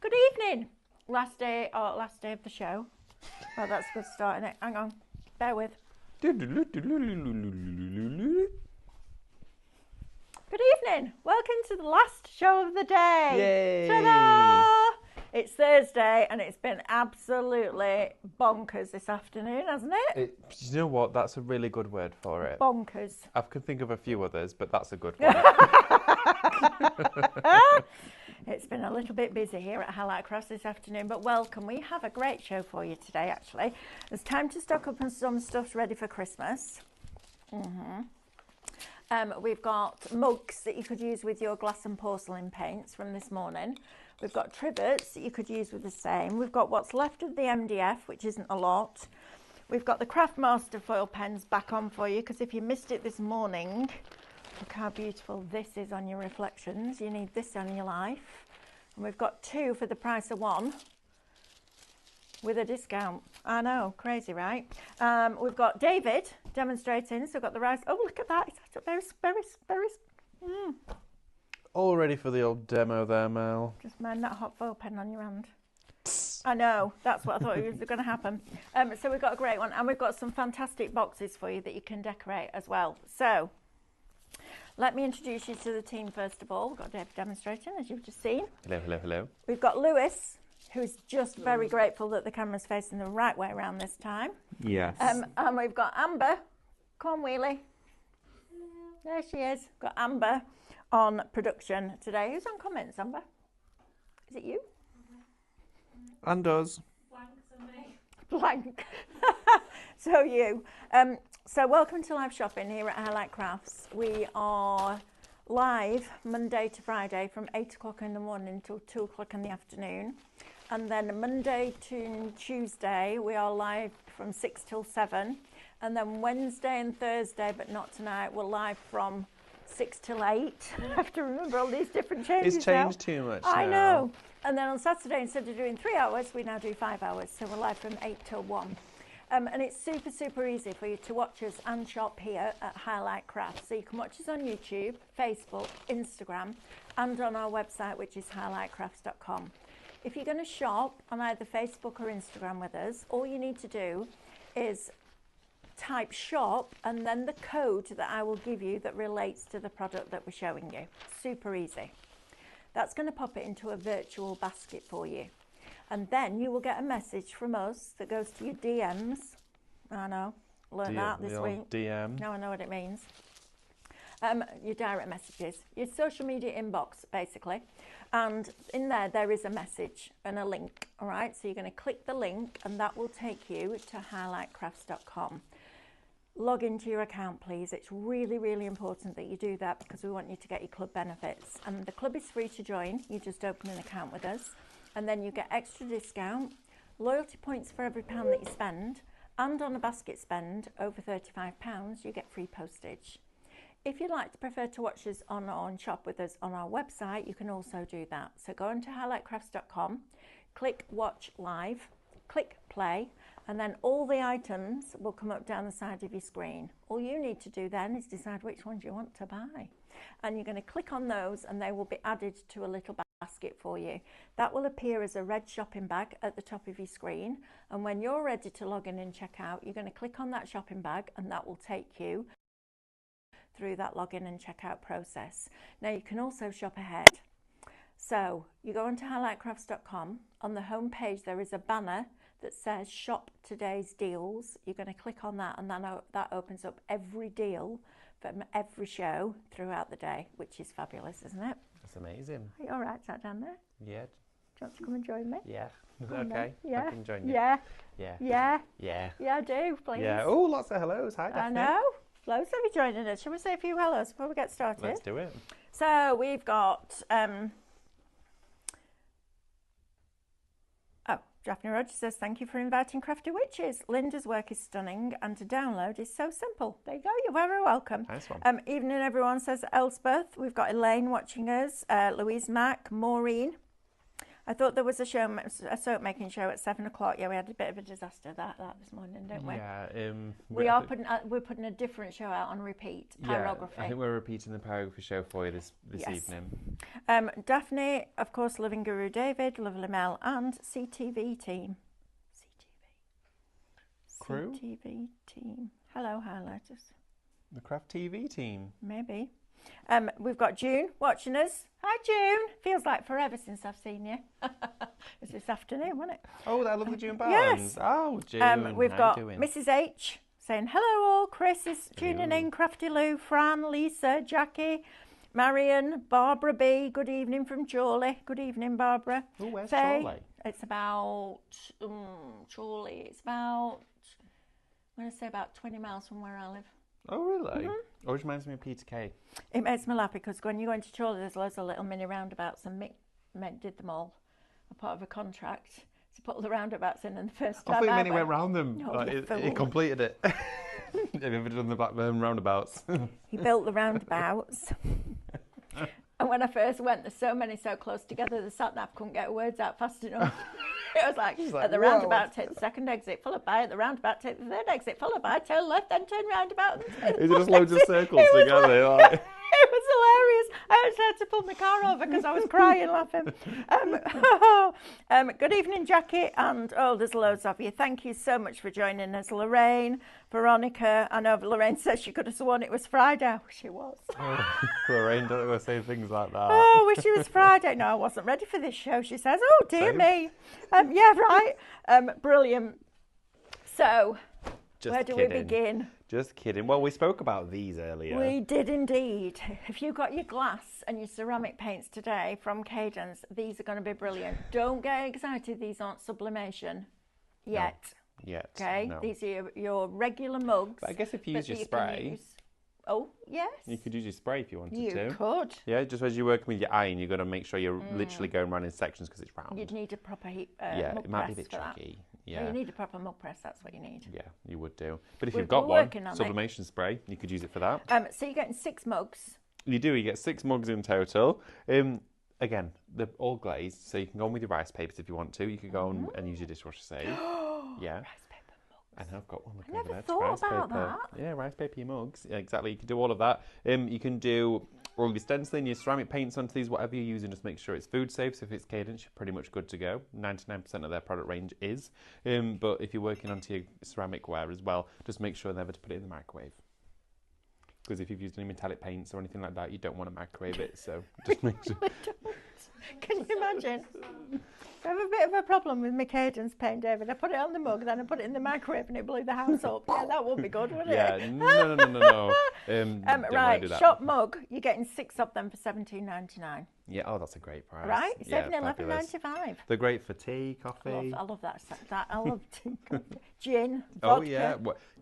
Good evening. Last day of the show. Well, that's a good start, isn't it? Hang on. Bear with. Good evening. Welcome to the last show of the day. Yay! Ta-da! It's Thursday and it's been absolutely bonkers this afternoon, hasn't it? You know what? That's a really good word for it. Bonkers. I could think of a few others, but that's a good one. It's been a little bit busy here at Highlight Crafts this afternoon, but welcome. We have a great show for you today, actually. It's time to stock up on some stuff ready for Christmas. We've got mugs that you could use with your glass and porcelain paints from this morning. We've got trivets that you could use with the same. We've got what's left of the MDF, which isn't a lot. We've got the Craftmaster foil pens back on for you, because if you missed it this morning, look how beautiful this is on your reflections. You need this on your life. And we've got two for the price of one with a discount. I know, crazy, right? We've got David demonstrating. So we've got the rice. Oh, look at that. It's very. All ready for the old demo there, Mel. Just mind that hot foil pen on your hand. I know, that's what I thought was going to happen. So we've got a great one, and we've got some fantastic boxes for you that you can decorate as well. So let me introduce you to the team first of all. We've got Dave demonstrating, as you've just seen. Hello. We've got Lewis, who's just very grateful that the camera's facing the right way around this time. Yes. And we've got Amber. Come on, Wheelie. There she is. We've got Amber on production today. Who's on comments, Amber? Is it you? And us. Blank. So you. So welcome to live shopping here at Highlight Crafts. We are live Monday to Friday from 8 o'clock in the morning until 2 o'clock in the afternoon. And then Monday to Tuesday, we are live from 6 till 7. And then Wednesday and Thursday, but not tonight, we're live from 6 till 8. I have to remember all these different changes. It's changed too much now. I know. And then on Saturday, instead of doing 3 hours, we now do 5 hours. So we're live from 8 till 1. And it's super easy for you to watch us and shop here at Highlight Crafts. So you can watch us on YouTube, Facebook, Instagram, and on our website, which is highlightcrafts.com. If you're going to shop on either Facebook or Instagram with us, all you need to do is type shop and then the code that I will give you that relates to the product that we're showing you. Super easy. That's going to pop it into a virtual basket for you. And then you will get a message from us that goes to your DMs. I know, learned that this week. DM. Now I know what it means. Your direct messages, your social media inbox, basically. And in there is a message and a link, all right? So you're going to click the link and that will take you to highlightcrafts.com. Log into your account, please. It's really important that you do that because we want you to get your club benefits. And the club is free to join. You just open an account with us. And then you get extra discount, loyalty points for every £1 that you spend, and on a basket spend over £35, you get free postage. If you'd like to prefer to watch us on shop with us on our website, you can also do that. So go on to highlightcrafts.com, click watch live, click play, and then all the items will come up down the side of your screen. All you need to do then is decide which ones you want to buy. And you're going to click on those and they will be added to a little basket for you. That will appear as a red shopping bag at the top of your screen. And when you're ready to log in and check out, you're going to click on that shopping bag and that will take you through that login and checkout process. Now you can also shop ahead. So you go onto highlightcrafts.com. On the home page there is a banner that says shop today's deals. You're going to click on that and then that opens up every deal from every show throughout the day, which is fabulous, isn't it? That's amazing. Are you all right sat down there? Yeah. Do you want to come and join me? Yeah. Is that okay? Yeah. I can join you. Yeah. Yeah. Yeah. Yeah. Yeah, do, please. Yeah. Oh, lots of hellos. Hi, Daphne. I know. Loads of you joining us. Shall we say a few hellos before we get started? Let's do it. So we've got Daphne Rogers says, thank you for inviting Crafty Witches. Linda's work is stunning and to download is so simple. There you go, you're very welcome. Nice one. Evening everyone, says Elspeth. We've got Elaine watching us, Louise Mack, Maureen. I thought there was a soap making show at 7 o'clock. Yeah, we had a bit of a disaster that this morning, didn't we? Yeah. We're putting a different show out on repeat. Pyrography. Yeah, I think we're repeating the pyrography show for you this evening. Daphne, of course, Living Guru David, Lovely Mel, and CTV team. Crew? CTV team. Hello, highlighters. The Craft TV team. Maybe. We've got June watching us. Hi, June. Feels like forever since I've seen you. It's this afternoon, wasn't it? Oh, that lovely June Barnes. Yes. Oh, June. We've how got you doing? Mrs. H saying hello all. Chris is tuning in. Crafty Lou, Fran, Lisa, Jackie, Marion, Barbara B. Good evening from Chorley. Good evening, Barbara. Oh, where's Faye, Chorley? It's about Chorley. It's about, I'm going to say about 20 miles from where I live. Oh, really? Always reminds me of Peter Kay. It makes me laugh because when you go into Chorley, there's loads of little mini roundabouts, and Mick did them all. A part of a contract to put all the roundabouts in, and the first time I think Minnie went round them. No, He completed it. Have you ever done the Blackburn roundabouts? He built the roundabouts. And when I first went, there's so many so close together, the sat-nav couldn't get words out fast enough. It was like at the roundabout, take the second exit, followed by at the roundabout, take the third exit, followed by turn left, then turn roundabout. Is it just loads of circles together? Like... It was hilarious. I actually had to pull my car over because I was crying laughing. Good evening, Jackie, and there's loads of you. Thank you so much for joining us. Lorraine, Veronica. I know Lorraine says she could have sworn it was Friday. I wish it was. Lorraine, don't ever say things like that. Oh, I wish it was Friday. No, I wasn't ready for this show, she says. Oh, dear me. Yeah, right. Brilliant. So, where do we begin? Just kidding. Well, we spoke about these earlier. We did indeed. If you've got your glass and your ceramic paints today from Cadence, these are going to be brilliant. Don't get excited. These aren't sublimation yet. No. Yet. Okay? No. These are your regular mugs. But I guess if you use your spray... Oh, yes. You could use your spray if you wanted to. You could. Yeah, just as you're working with your iron, you've got to make sure you're literally going around in sections because it's round. You'd need a proper heat yeah, mug it might be a press bit for tricky. That. Yeah. Well, you need a proper mug press, that's what you need. Yeah, you would do. But if you've got one, sublimation spray, you could use it for that. So you're getting 6 mugs. You do, you get 6 mugs in total. Again, they're all glazed, so you can go on with your rice papers if you want to. You could go on and use your dishwasher safe. Yeah. And I've got one. I never thought about that. Yeah, rice paper, your mugs. Yeah, exactly. You can do all of that. You can do all your stenciling, your ceramic paints onto these, whatever you're using. Just make sure it's food safe. So if it's Cadence, you're pretty much good to go. 99% of their product range is. But if you're working onto your ceramic ware as well, just make sure never to put it in the microwave. Because if you've used any metallic paints or anything like that, you don't want to microwave it. So just make sure. Can you imagine? I have a bit of a problem with my Cadence paint, David. I put it on the mug, then I put it in the microwave and it blew the house up. Yeah, that would be good, wouldn't it? Yeah, no. Right, shop mug. You're getting 6 of them for $17.99. Yeah, oh, that's a great price. Right, saving yeah, $11.95. They're great for tea, coffee. I love that. I love tea, coffee, gin, vodka. Oh yeah,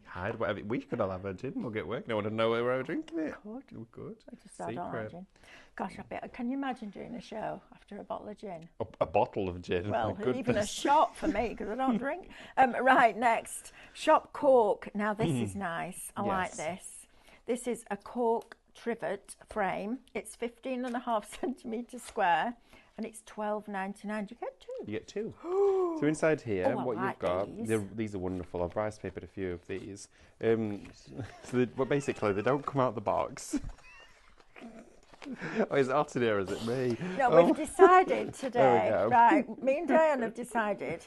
hide whatever. We could all have a gin. We'll get work. No one would know where we're drinking it. We could. I don't like gin. Gosh, can you imagine doing a show after a bottle of gin? A bottle of gin? Well, even a shot for me, because I don't drink. Right, next. Shop cork. Now, this is nice. I like this. This is a cork trivet frame. It's 15.5 centimetres square, and it's $12.99. Do you get 2? You get 2. So inside here, what you've got, these are wonderful. I've rice papered a few of these. Basically, they don't come out the box. Oh, is it hot in here, is it me? No, we've decided today, right, me and Diane have decided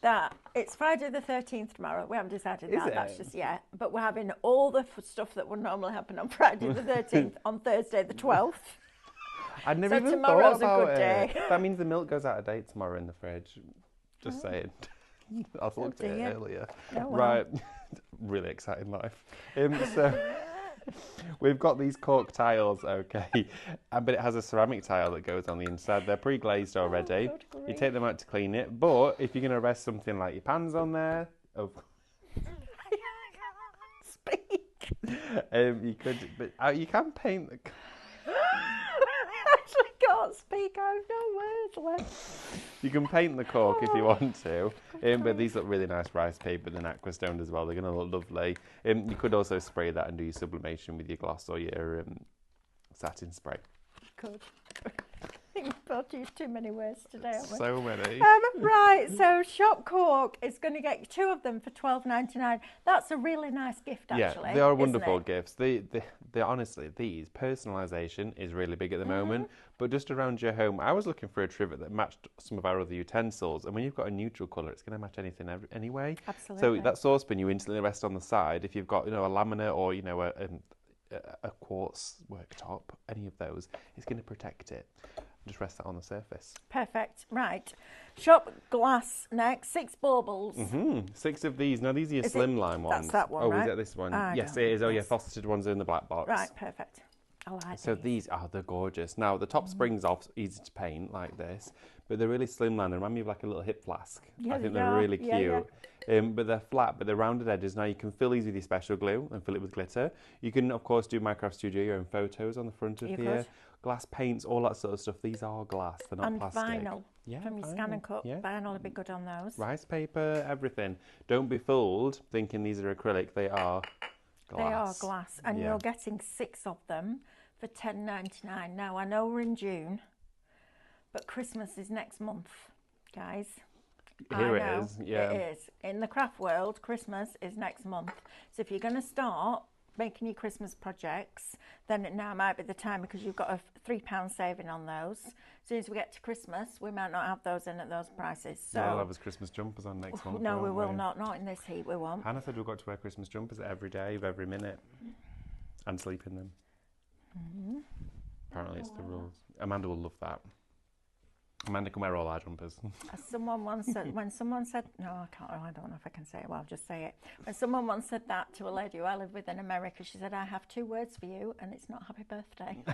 that it's Friday the 13th tomorrow. We haven't decided that, that's just yet. But we're having all the stuff that would normally happen on Friday the 13th on Thursday the 12th. I'd never even tomorrow's thought about a good day. That means the milk goes out of date tomorrow in the fridge. Just saying. I looked at it earlier. Oh, well. Right. Really exciting life. So... We've got these cork tiles, okay, but it has a ceramic tile that goes on the inside. They're pre-glazed already. You take them out to clean it, but if you're going to rest something like your pans on there, Speak. you could, but you can paint the... I actually can't speak. I have no words left. You can paint the cork if you want to, but these look really nice rice paper and aquastoned as well. They're going to look lovely. You could also spray that and do your sublimation with your gloss or your satin spray. Could. think we've both used too many words today, haven't we? So many. Right, so Shop Cork is going to get you 2 of them for $12.99. That's a really nice gift, actually. Yeah, they are isn't wonderful it? gifts. They honestly, these personalisation is really big at the moment. But just around your home, I was looking for a trivet that matched some of our other utensils. And when you've got a neutral colour, it's going to match anything anyway. Absolutely. So that saucepan you instantly rest on the side. If you've got, a laminate or a quartz worktop, any of those, it's going to protect it. Just rest that on the surface. Perfect. Right. Shop Glass next. 6 baubles. 6 of these. Now these are your slimline ones. That's that one, Oh, right? is that this one? I Yes, don't it is. Oh, yeah, yes. faceted ones are in the black box. Right, perfect. I like So these are they're gorgeous. Now the top springs off, easy to paint like this, but they're really slimline. They remind me of like a little hip flask. Yeah, I think they they're are. really Yeah, cute. But they're flat, but they're rounded edges. Now you can fill these with your special glue and fill it with glitter. You can of course do Minecraft Studio, your own photos on the front of here. could. Glass paints, all that sort of stuff. These are glass, they're not And plastic. vinyl. Yeah, From your scan and cut. Yeah. Vinyl would be good on those. Rice paper, everything. Don't be fooled thinking these are acrylic. They are glass. They are glass. And Yeah. you're getting 6 of them for $10.99. Now, I know we're in June, but Christmas is next month, guys. Here I know, it is. Yeah. It is. In the craft world, Christmas is next month. So if you're going to start making your Christmas projects, then it now might be the time, because you've got a £3 saving on those. As soon as we get to Christmas, we might not have those in at those prices. So We'll have his Christmas jumpers on next month. no, we won't will not. Not in this heat, we won't. Hannah said we've got to wear Christmas jumpers every day of every minute and sleep in them. Apparently it's the rules. Amanda will love that. Amanda can wear all our jumpers. As someone once said, when someone said, no, I can't, I don't know if I can say it, well, I'll just say it. When someone once said that to a lady who I live with in America, she said, I have 2 words for you, and it's not happy birthday.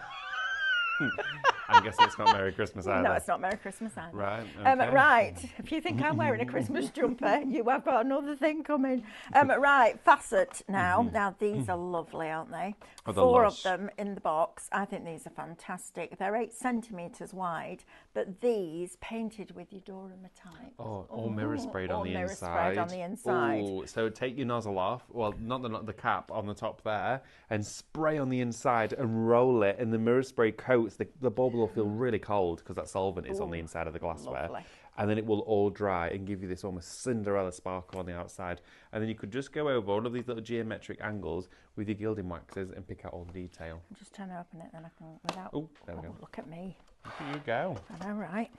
I'm guessing it's not Merry Christmas either. No, it's not Merry Christmas either. Right, okay. Right, if you think I'm wearing a Christmas jumper, you have got another thing coming. Right, facet now. Now, these are lovely, aren't they? Oh, they're 4 lush. of them in the box. I think these are fantastic. They're 8 centimetres wide, but these painted with your Durametallic. Oh, all mirror sprayed on all the mirror inside. sprayed on the inside. Ooh, so take your nozzle off, well, not the cap on the top there, and spray on the inside and roll it, and the mirror spray coats. The bauble will feel really cold because that solvent is on the inside of the glassware. Lovely. And then it will all dry and give you this almost Cinderella sparkle on the outside. And then you could just go over all of these little geometric angles with your gilding waxes and pick out all the detail. I'm just trying to open it, then I can, without, Oh, there we go. look at me. Look at you go. I know, right?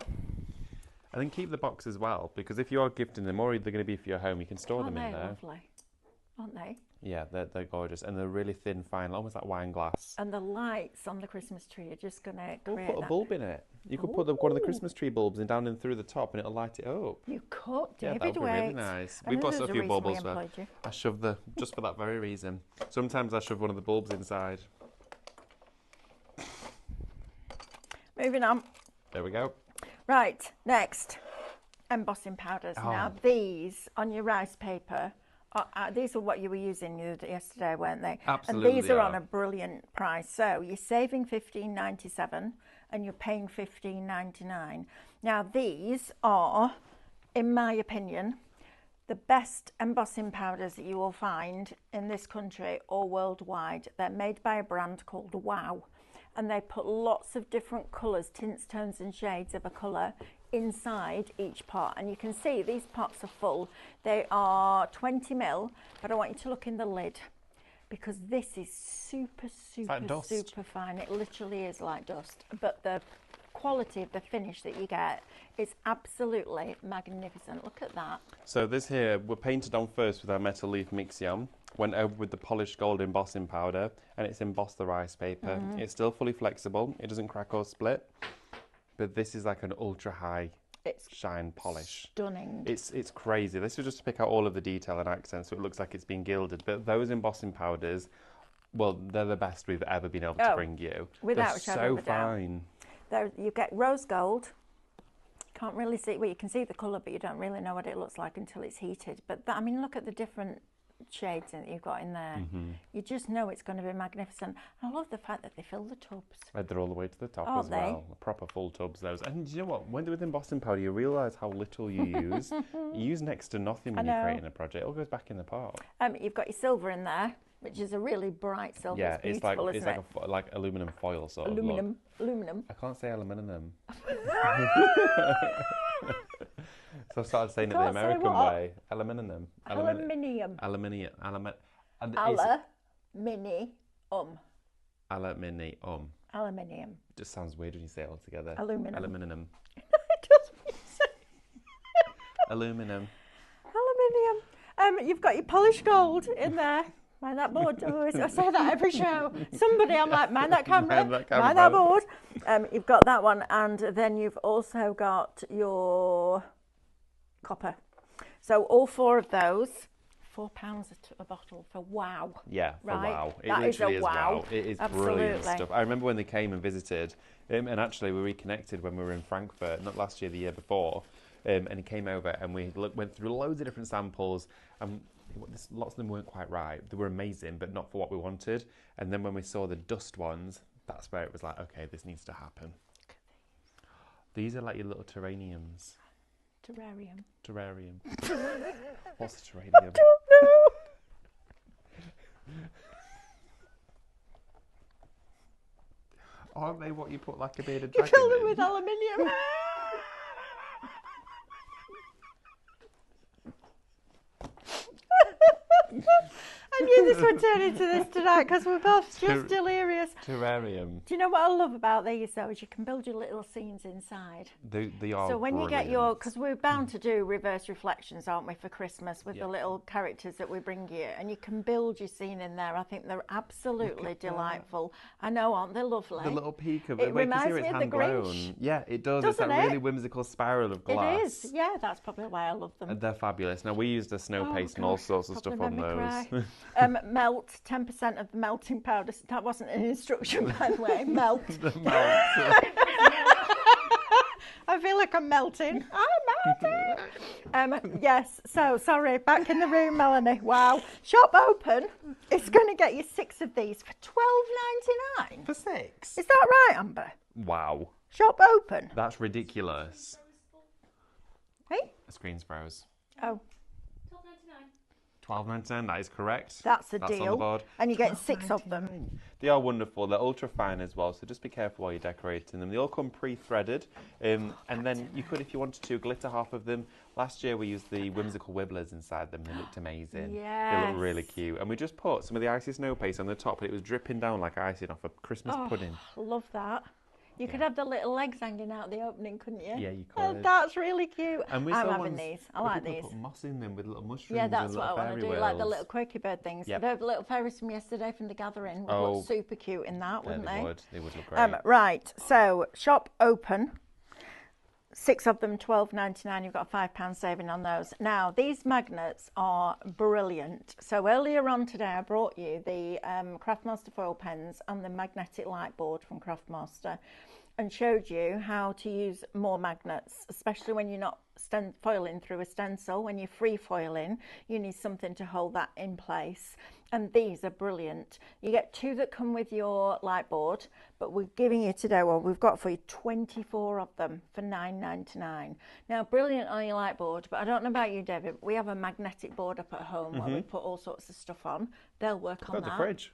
And then keep the box as well, because if you are gifting them, or they're going to be for your home, you can store Aren't them in they there. lovely? Aren't they? Yeah, they're gorgeous, and they're really thin, fine, almost like wine glass. And the lights on the Christmas tree are just going to Or create put a that. bulb in it. You could put one of the Christmas tree bulbs in down in through the top, and it'll light it up. You could, Yeah, David that would be really Waite. nice. I We've know got there's a a few reason we baubles where employed you. I shove just for that very reason. Sometimes I shove one of the bulbs inside. Moving on. There we go. Right, next. Embossing powders. Oh. Now, these on your rice paper, these are what you were using yesterday, weren't they? Absolutely, And these are they on are. a brilliant price. So you're saving $15.97 and you're paying $15.99. Now, these are, in my opinion, the best embossing powders that you will find in this country or worldwide. They're made by a brand called Wow, and they put lots of different colours, tints, tones and shades of a colour inside each pot. And you can see these pots are full. They are 20 mil, but I want you to look in the lid, because this is super, like dust. super fine. It literally is like dust, but the quality of the finish that you get is absolutely magnificent. Look at that. So this here, we're painted on first with our metal leaf Mixion, went over with the polished gold embossing powder, and it's embossed the rice paper. It's still fully flexible, it doesn't crack or split, but this is like an ultra high It's shine polish. stunning. It's crazy. This is just to pick out all of the detail and accents so it looks like it's been gilded, but those embossing powders, well, they're the best we've ever been able to Oh, bring you. without they're a shadow so of a doubt. fine. There, you get rose gold. Can't really see, well, you can see the colour, but you don't really know what it looks like until it's heated. But that, I mean, look at the different shades that you've got in there. You just know it's going to be magnificent. And I love the fact that they fill the tubs. They're all the way to the top Aren't as they? well. Proper full tubs, those. And you know what? When they're with embossing powder, you realise how little you use. You use next to nothing when I you're know. creating a project. It all goes back in the pot. You've got your silver in there. which is a really bright silver. Yeah, it's beautiful, it's isn't like like aluminum foil sort of aluminum, look. aluminum. I can't say aluminum. So I started saying it the can't say American what? way. Aluminium. Aluminium. Aluminium. Aluminium. Aluminium. Aluminium. Just sounds weird when you say it all together. Aluminum. Aluminum. It does when you say Aluminum. aluminium. You've got your polished gold in there. Mind that board. Oh, I say that every show. Somebody, I'm like, mind that camera. Mind that board. You've got that one, and then you've also got your copper. So all 4 of those, £4 a bottle for wow. Yeah, for right? wow. It that literally is a wow. wow. It is Absolutely. brilliant stuff. I remember when they came and visited, and actually we reconnected when we were in Frankfurt, not last year, the year before, and he came over and we went through loads of different samples, and lots of them weren't quite right. They were amazing, but not for what we wanted. And then when we saw the dust ones, that's where it was like, okay, this needs to happen. These are like your little terrariums. Terrarium. What's a terrarium? I don't know. Aren't they what you put like a bearded You dragon fill them in? with aluminium. I knew this would turn into this tonight because we're both just delirious. Terrarium. Do you know what I love about these though? Is you can build your little scenes inside. They are. So when brilliant. you get your, because we're bound to do reverse reflections, aren't we, for Christmas with the little characters that we bring you, and you can build your scene in there. I think they're absolutely delightful. I know, aren't they lovely? The little peak of it it. reminds me it's of the hand grown. Grinch. Yeah, it does. Doesn't it's that it? really whimsical spiral of glass. It is. Yeah, that's probably why I love them. And they're fabulous. Now we used a snow paste and all sorts of stuff on those. Melt 10% of the melting powder. That wasn't an instruction, by the way. Melt. I feel like I'm melting. I'm melting. Yes. So sorry. Back in the room, Melanie. Wow. Shop open. It's going to get you 6 of these for £12.99. For 6? Is that right, Amber? Wow. Shop open. That's ridiculous. Hey. A screen's froze. Oh. £12.99, that is correct. That's on the deal. board. And you get 6 of them. They are wonderful. They're ultra fine as well, so just be careful while you're decorating them. They all come pre-threaded, and then you could, if you wanted to, glitter half of them. Last year we used the whimsical wibblers inside them. They looked amazing. Yes. They look really cute. And we just put some of the icy snow paste on the top, and it was dripping down like icing off a Christmas pudding. Love that. You could have the little legs hanging out the opening, couldn't you? Yeah, you could. That's really cute. And I'm having these. I like these. Put moss in them with little mushrooms. Yeah, that's and what I little want to fairy do, like the whales. little quirky bird things. Yep. The little fairies from yesterday from the gathering would look super cute in that, wouldn't they? They would look great. Right, so shop open. 6 of them, £12.99. You've got a £5 saving on those. Now, these magnets are brilliant. So earlier on today, I brought you the Craftmaster foil pens and the magnetic light board from Craftmaster, and showed you how to use more magnets, especially when you're not foiling through a stencil. When you're free foiling, you need something to hold that in place. And these are brilliant. You get 2 that come with your light board, but we're giving you today, well, we've got for you 24 of them for £9.99. Now, brilliant on your light board, but I don't know about you, David, but we have a magnetic board up at home where we put all sorts of stuff on. They'll work on that. The fridge.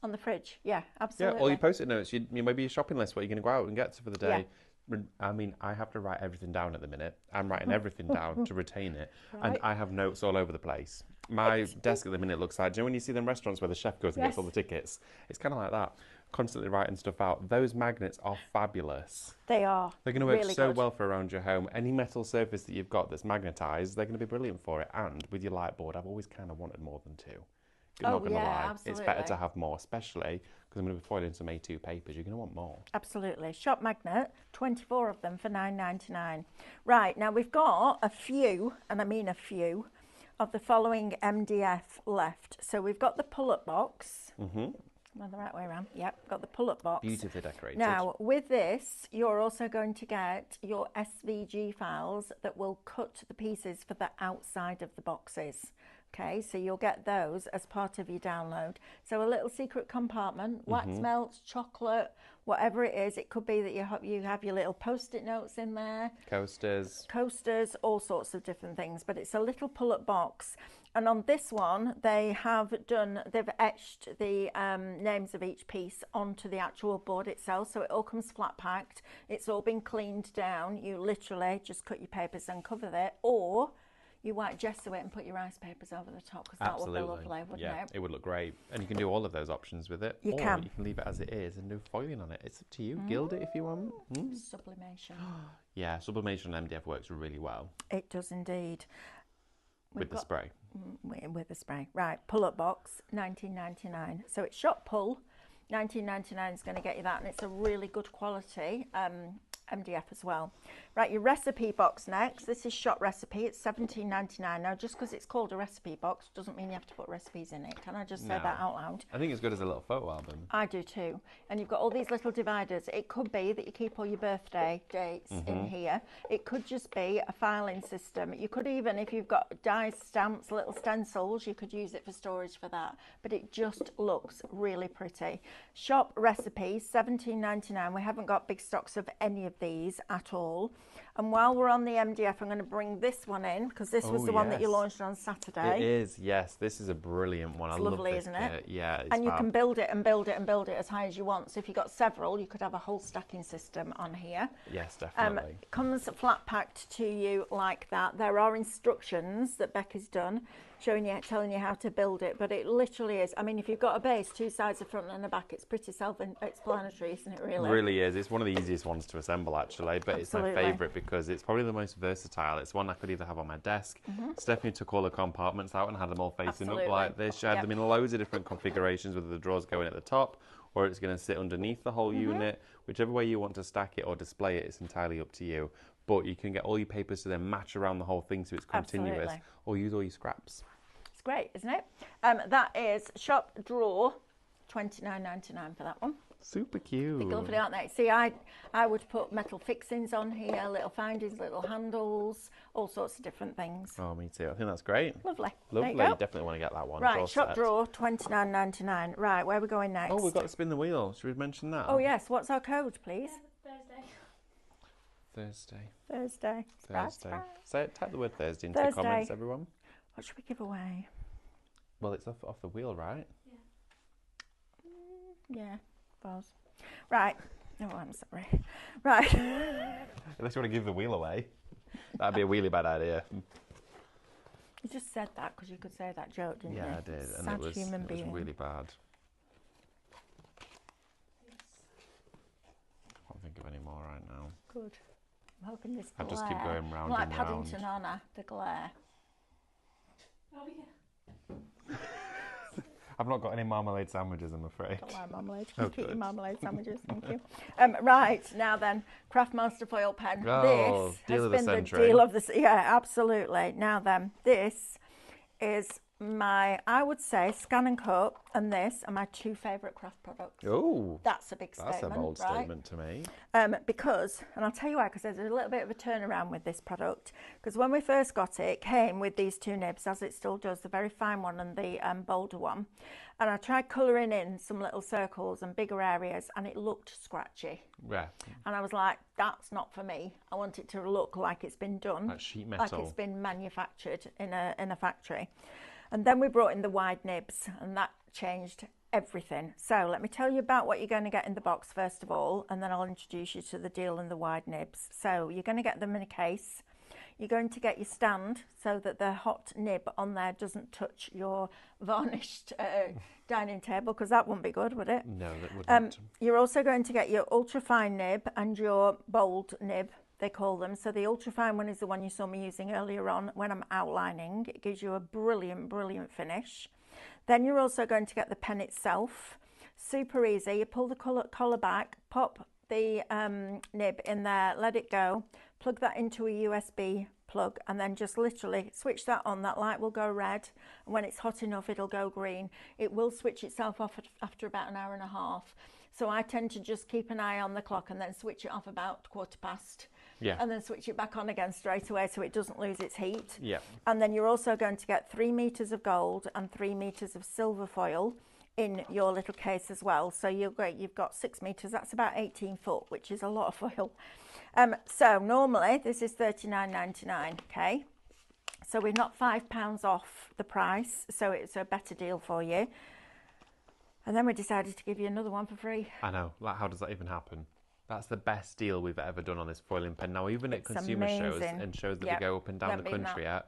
On the fridge, yeah, absolutely. Yeah, all your post-it notes, you maybe your shopping list, what you're going to go out and get for the day. Yeah. I mean, I have to write everything down at the minute. I'm writing everything down to retain it. Right. And I have notes all over the place. My desk at the minute looks like, do you know when you see them restaurants where the chef goes and gets all the tickets? It's kind of like that. Constantly writing stuff out. Those magnets are fabulous. They are. They're going to work really so good. well for around your home. Any metal surface that you've got that's magnetised, they're going to be brilliant for it. And with your light board, I've always kind of wanted more than 2. Not going to lie. Absolutely. It's better to have more, especially because I'm going to be foiling some A2 papers. You're going to want more. Absolutely. Shop magnet, 24 of them for £9.99. Right, now we've got a few, and I mean a few, of the following MDF left. So we've got the pull-up box. Am I the right way around? Yep, got the pull-up box. Beautifully decorated. Now, with this, you're also going to get your SVG files that will cut the pieces for the outside of the boxes. Okay, so you'll get those as part of your download. So a little secret compartment, wax melts, chocolate, whatever it is. It could be that you have your little post-it notes in there. Coasters. Coasters, all sorts of different things. But it's a little pull-up box. And on this one, they've etched the names of each piece onto the actual board itself. So it all comes flat packed. It's all been cleaned down. You literally just cut your papers and cover it, or you white gesso it and put your rice papers over the top, because that would be lovely, wouldn't it? It would look great. And you can do all of those options with it. You or can. you can leave it as it is and do foiling on it. It's up to you. Gild it if you want. Sublimation. Yeah, sublimation on MDF works really well. It does indeed. With the spray. With the spray. Right, pull-up box, $19.99. So it's shop pull. $19.99 is going to get you that, and it's a really good quality MDF as well. Right, your recipe box next. This is shop recipe. It's $17.99. Now, just because it's called a recipe box doesn't mean you have to put recipes in it. Can I just say that out loud? I think it's good as a little photo album. I do too. And you've got all these little dividers. It could be that you keep all your birthday dates in here. It could just be a filing system. You could even, if you've got die stamps, little stencils, you could use it for storage for that. But it just looks really pretty. Shop recipe, $17.99. We haven't got big stocks of any of these at all. And while we're on the MDF, I'm going to bring this one in, because this was the one that you launched on Saturday. It is, yes. This is a brilliant one. It's I lovely, love this isn't it? kit. Yeah, it's and you fab. can build it and build it and build it as high as you want. So if you've got several, you could have a whole stacking system on here. Yes, definitely. It comes flat packed to you like that. There are instructions that Becca's done telling you how to build it, but it literally is. I mean, if you've got a base, two sides, a front and a back, it's pretty self-explanatory, isn't it, really? It really is. It's one of the easiest ones to assemble, actually, but it's my favourite because it's probably the most versatile. It's one I could either have on my desk. Stephanie took all the compartments out and had them all facing up like this. She had them in loads of different configurations, whether the drawers go in at the top or it's going to sit underneath the whole unit. Whichever way you want to stack it or display it, it's entirely up to you. But you can get all your papers to then match around the whole thing so it's continuous, or use all your scraps. It's great, isn't it? That is shop drawer, $29.99 for that one. Super cute. They're lovely, aren't they? See, I would put metal fixings on here, little findings, little handles, all sorts of different things. Oh, me too. I think that's great. Lovely. Lovely. Definitely want to get that one. Right, shop drawer, $29.99. Right, where are we going next? Oh, we've got to spin the wheel. Should we mention that? Oh, yes. What's our code, please? Thursday. Thursday. Thursday. Say it, type the word Thursday into the comments, everyone. What should we give away? Well, it's off the wheel, right? Yeah, suppose. Right. Oh, I'm sorry. Right. Unless you want to give the wheel away. That'd be a really bad idea. You just said that because you could say that joke, didn't you? Yeah, I did. And Sad it was really bad. I can't think of any more right now. Good. I'm hoping this glare. I'll just keep going round like and round. Paddington Honour, the glare. Oh, yeah. I've not got any marmalade sandwiches, I'm afraid. Don't like marmalade. Can you keep your marmalade sandwiches? Thank you. Right, now then, Craftmaster foil pen. Oh, this deal has of the been century. the deal of the... Yeah, absolutely. Now then, this is my, I would say, Scan and Cut and this are my two favourite craft products. Oh, that's a big statement, that's a bold right? statement to me. Because, and I'll tell you why, because there's a little bit of a turnaround with this product. Because when we first got it, it came with these two nibs, as it still does, the very fine one and the bolder one. And I tried colouring in some little circles and bigger areas, and it looked scratchy. Yeah. And I was like, that's not for me. I want it to look like it's been done. Like sheet metal. Like it's been manufactured in a factory. And then we brought in the wide nibs, and that changed everything. So let me tell you about what you're going to get in the box first of all, and then I'll introduce you to the deal and the wide nibs. So you're going to get them in a case. You're going to get your stand so that the hot nib on there doesn't touch your varnished dining table, because that wouldn't be good, would it? No, that wouldn't. You're also going to get your ultra-fine nib and your bold nib, they call them. So the ultra-fine one is the one you saw me using earlier on when I'm outlining. It gives you a brilliant, brilliant finish. Then you're also going to get the pen itself. Super easy. You pull the collar back, pop the nib in there, let it go, plug that into a USB plug, and then just literally switch that on. That light will go red, and when it's hot enough it'll go green. It will switch itself off after about an hour and a half. So I tend to just keep an eye on the clock and then switch it off about 1:15. Yeah. And then switch it back on again straight away so it doesn't lose its heat. Yeah. And then you're also going to get 3 meters of gold and 3 meters of silver foil in your little case as well. So you've got 6 meters, that's about 18 foot, which is a lot of foil. So normally this is $39.99, okay? So we've knocked £5 off the price, so it's a better deal for you. And then we decided to give you another one for free. I know. Like, how does that even happen? That's the best deal we've ever done on this foiling pen. Now, even at consumer shows and shows that we go up and down the country at,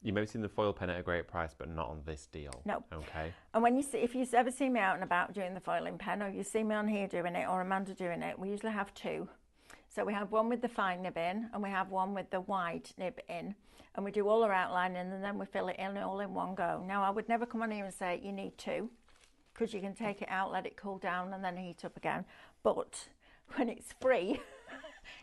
you may have seen the foil pen at a great price, but not on this deal. No. Okay. And when you see, if you've ever seen me out and about doing the foiling pen, or you see me on here doing it, or Amanda doing it, we usually have two. So we have one with the fine nib in, and we have one with the wide nib in, and we do all our outlining, and then we fill it in all in one go. Now, I would never come on here and say you need two, because you can take it out, let it cool down, and then heat up again. But when it's free,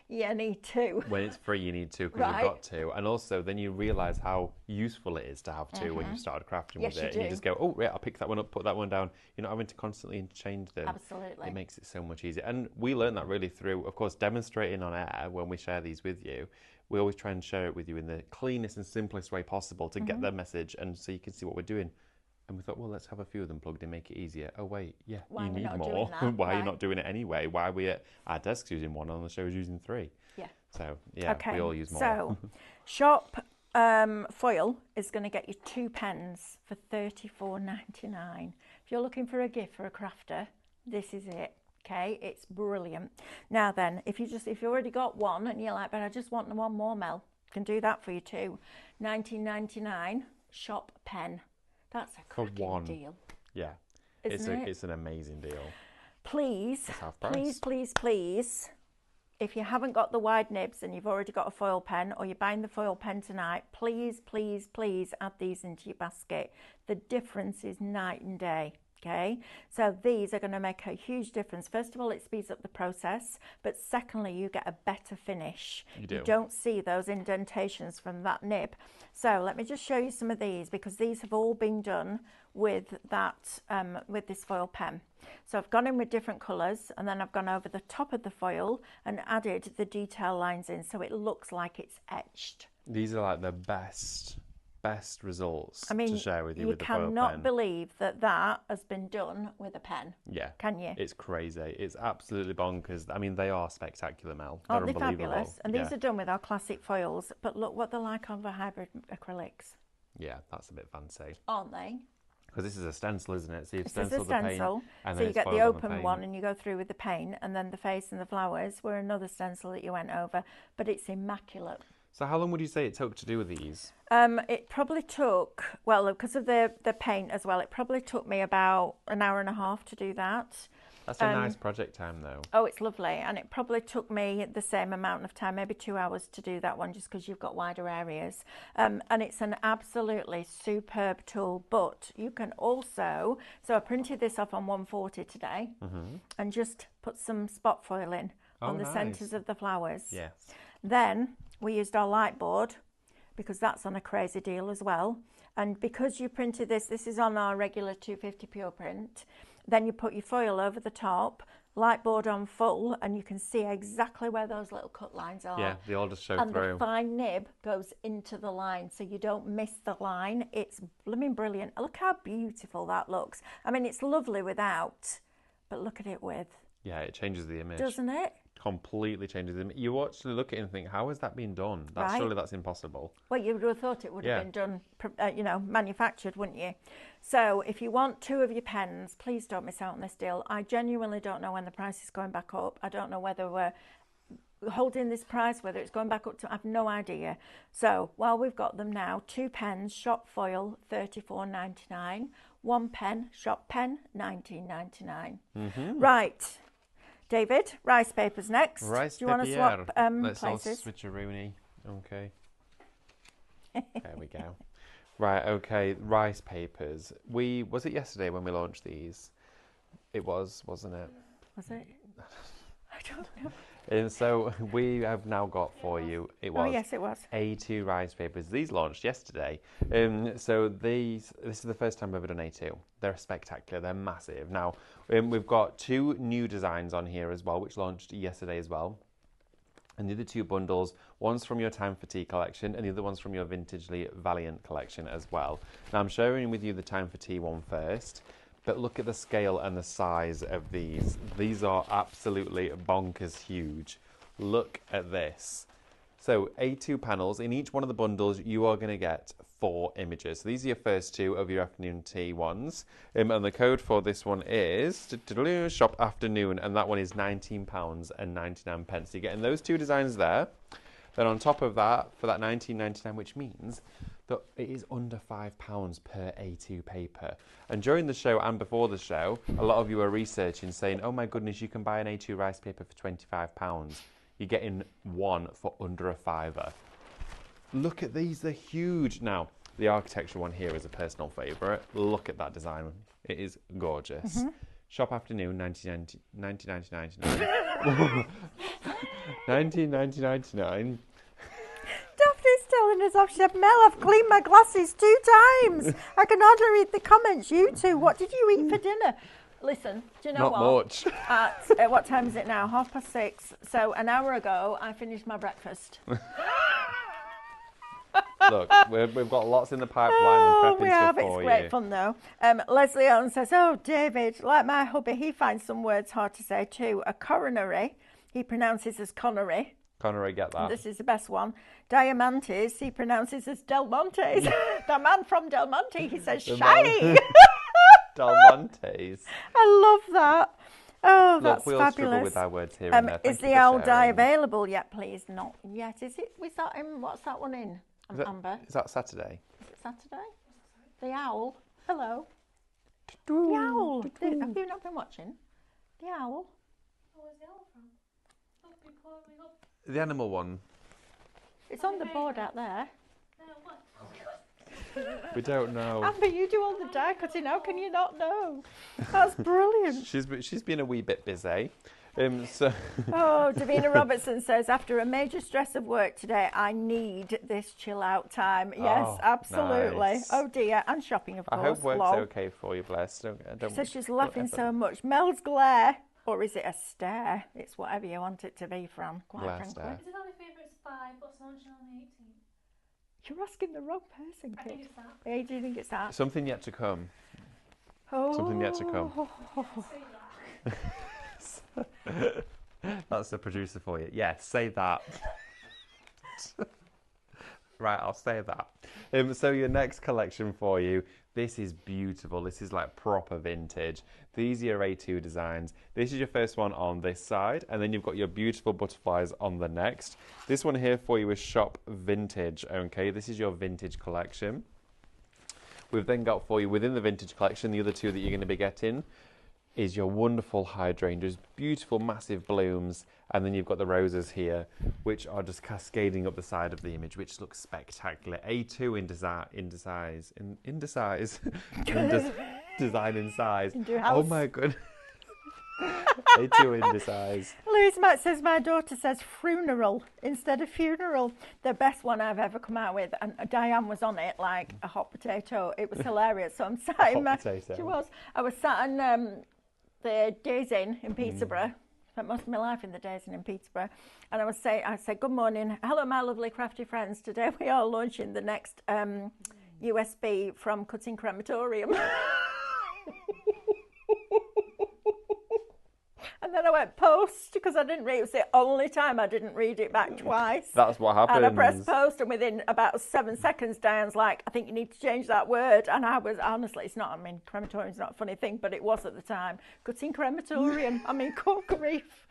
you need two. When it's free, you need two, because you've got to. And also, then you realise how useful it is to have two when you started crafting with it. And you just go, oh, yeah, I'll pick that one up, put that one down. You're not having to constantly interchange them. Absolutely. It makes it so much easier. And we learned that really through, of course, demonstrating on air when we share these with you. We always try and share it with you in the cleanest and simplest way possible to get the message and so you can see what we're doing. And we thought, well, let's have a few of them plugged in, make it easier. Oh, wait, yeah, Why you are we need not more. doing that? Why are you not doing it anyway? Why are we at our desks using one on the shows using three? Yeah. So, yeah, we all use more. So, shop foil is going to get you 2 pens for $34.99. If you're looking for a gift for a crafter, this is it. Okay, it's brilliant. Now then, if you've already got one and you're like, but I just want one more, Mel, can do that for you too. $19.99 shop pen. That's a cracking deal. Yeah, Isn't it? It's an amazing deal. Please, please, if you haven't got the wide nibs and you've already got a foil pen, or you're buying the foil pen tonight, please add these into your basket. The difference is night and day. Okay, so these are going to make a huge difference. First of all, it speeds up the process, but secondly, you get a better finish. You don't see those indentations from that nib. So let me just show you some of these, because these have all been done with that with this foil pen. So I've gone in with different colours, and then I've gone over the top of the foil and added the detail lines in, so it looks like it's etched. These are like the best results to share with you with the foil pen. You cannot believe that has been done with a pen. Yeah. Can you? It's crazy. It's absolutely bonkers. I mean, they are spectacular, Mel. They're unbelievable. Fabulous. And these are done with our classic foils, but look what they're like on the hybrid acrylics. Yeah, that's a bit fancy. Aren't they? Because this is a stencil, isn't it? So you've This is a stenciled the paint. stencil. And so then you get the foiled on open one and you go through with the paint, and then the face and the flowers were another stencil that you went over, but it's immaculate. So how long would you say it took to do these? It probably took, well, because of the paint as well, it probably took me about an hour and a half to do that. That's a nice project time, though. Oh, it's lovely. And it probably took me the same amount of time, maybe 2 hours to do that one, just because you've got wider areas. And it's an absolutely superb tool. But you can also, so I printed this off on 140 today and just put some spot foil in on the centres of the flowers. Yes. Then we used our light board, because that's on a crazy deal as well. And because you printed this is on our regular 250 pure print. Then you put your foil over the top, light board on full, and you can see exactly where those little cut lines are. Yeah, they all just show and through. And the fine nib goes into the line, so you don't miss the line. It's blooming brilliant. Look how beautiful that looks. I mean, it's lovely without, but look at it with. Yeah, it changes the image. Doesn't it? Completely changes the image. You actually look at it and think, how has that been done? Surely that's impossible. Well, you would have thought it would have been done, manufactured, wouldn't you? So if you want 2 of your pens, please don't miss out on this deal. I genuinely don't know when the price is going back up. I don't know whether we're holding this price, whether it's going back up to, I have no idea. So while we've got them now, 2 pens, shop foil, $34.99. 1 pen, shop pen, $19.99. Right. David, rice papers next. Rice Do you want to swap Let's places? all switcheroonie. Okay. There we go. Right, okay, rice papers. Was it yesterday when we launched these? It was, wasn't it? Was it? I don't know. And so we have now got for you, Oh, yes, it was. A2 rice papers. These launched yesterday. So this is the first time we've ever done A2. They're spectacular. They're massive. Now, we've got 2 new designs on here as well, which launched yesterday as well. And the other 2 bundles, one's from your Time for Tea collection and the other one's from your Vintagely Valiant collection as well. Now, I'm sharing with you the Time for Tea one first. But look at the scale and the size of these. These are absolutely bonkers huge. Look at this. So A2 panels, in each one of the bundles, you are going to get 4 images. So these are your first 2 of your afternoon tea ones. And the code for this one is shop afternoon, and that one is £19.99. So you're getting those 2 designs there. Then on top of that, for that £19.99, which means that it is under £5 per A2 paper. And during the show and before the show, a lot of you are researching, saying, oh my goodness, you can buy an A2 rice paper for £25. You're getting one for under a £5. Look at these, they're huge. Now, the architecture one here is a personal favourite. Look at that design. It is gorgeous. Mm-hmm. Shop afternoon, 19.99. Daphne's telling us off. She said, Mel, I've cleaned my glasses 2 times. I can hardly read the comments. You two, what did you eat for dinner? Listen, do you know Not what? much. At what time is it now? 6:30. So an hour ago, I finished my breakfast. Look, we've got lots in the pipeline and prepping we stuff have. for It's you. great fun though. Leslie Ellen says, oh, David, like my hubby, he finds some words hard to say too. A coronary, he pronounces as connery. Connery, get that. This is the best one. Diamantes, he pronounces as Del Montes. The man from Del Monte, he says shiny. Del Montes. I love that. Oh, that's Look, we all fabulous. struggle with our words here and there. Is Thank you the for owl die sharing. available yet, please? Not yet. Is it? Was that in? What's that one in? Amber. Is that Saturday? Is it Saturday? The owl. Hello. The owl. Have you not been watching? The owl. Oh, where's the owl from? Oh, we pulling up. The animal one. It's on the board out there. What? We don't know. Amber, you do all the die cutting. How can you not know? That's brilliant. She's been a wee bit busy. Oh, Davina Robertson says, after a major stress of work today, I need this chill out time. Yes, Oh, absolutely. nice. Oh dear, and shopping, of I course. hope work's Lol. okay for you, bless. Don't She says she's laughing ever- so much. Mel's glare, or is it a stare? It's whatever you want it to be from, quite Glare frankly. stare. Is it only favourites 5, but launching on the 18th? You're asking the wrong person, I think kid. it's that. Yeah, do you think it's that? Something yet to come. Oh. Something yet to come. Say that. That's the producer for you. Yes, say that. Right, I'll say that. So your next collection for you, this is beautiful. This is like proper vintage. These are your A2 designs. This is your first one on this side, and then you've got your beautiful butterflies on the next. This one here for you is Shop Vintage, okay? This is your vintage collection. We've then got for you, within the vintage collection, the other 2 that you're going to be getting is your wonderful hydrangeas, beautiful massive blooms, and then you've got the roses here, which are just cascading up the side of the image, which looks spectacular. A2 in design in size. Oh my god. A2 in size. Louise Matt says, my daughter says funeral instead of funeral. The best one I've ever come out with. And Diane was on it like a hot potato. It was hilarious. So I'm sat in Hot potato. She was. I was sat in the Days Inn in Peterborough. Spent most of my life in the Days Inn in Peterborough. And I said, good morning. Hello, my lovely crafty friends. Today we are launching the next USB from Cutting Crematorium. And then I went post because I didn't read. It was the only time I didn't read it back twice. That's what happens. And I pressed post, and within about 7 seconds, Diane's like, I think you need to change that word. And I was, honestly, it's not, I mean, crematorium's not a funny thing, but it was at the time. Cutting crematorium. I mean, cool grief.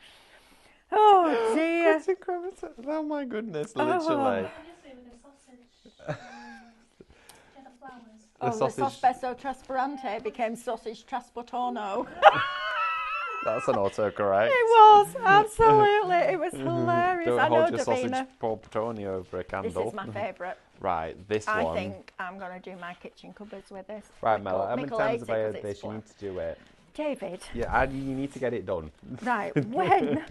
Oh, dear. Cutting crematorium. Oh my goodness, literally. Yesterday with the sausage. Yeah, the flowers. The sausage. sospeso trasparente became sausage trasportorno. That's an autocorrect. It was, absolutely. It was hilarious. Don't I know, hold your sausage Davina. portoni over a This candle. is my favourite. Right, this I one. think I'm going to do my kitchen cupboards with this. Right, Mel, how many Mickle times hates have I it 'cause heard it's this? You flat. need to do it. David, Yeah, and you need to get it done. right, when